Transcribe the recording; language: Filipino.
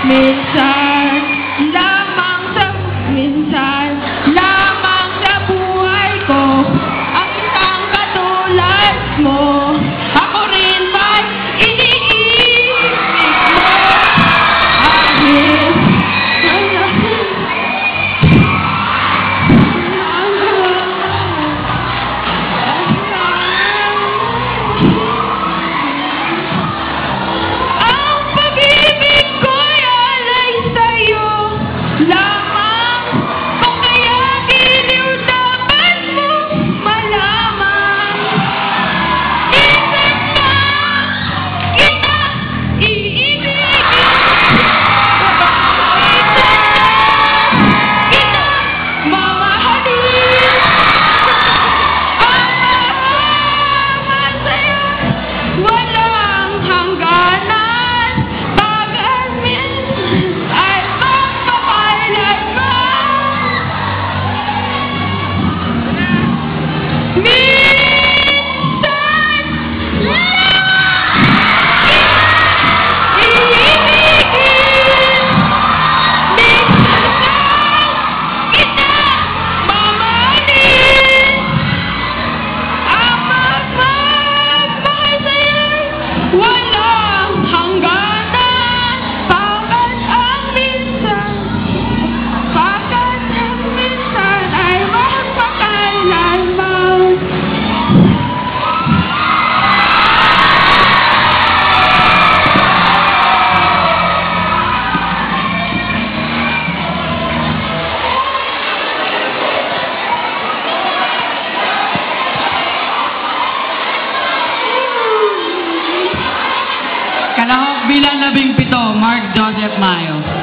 Minsan lamang sa buhay ko ang isang katulad mo. Ako rin ba'y iniibig mo? Ang pag-ibig ko'y alay sa'yo lamang, kung kaya giliw dapat mo malaman. Minsan pa kita iibigin, kita mamahalin. Ang mahal sa'yo walang hangganan, bagat minsan ay magpapailanman. Minsan lang iibigin, minsan lang kita mamahalin. Ang magmamahal sa'yo'y walang hangganan, bagat ang minsan ay magpakailanman. Kalahok bilang 17, Mark Joseph Mayo.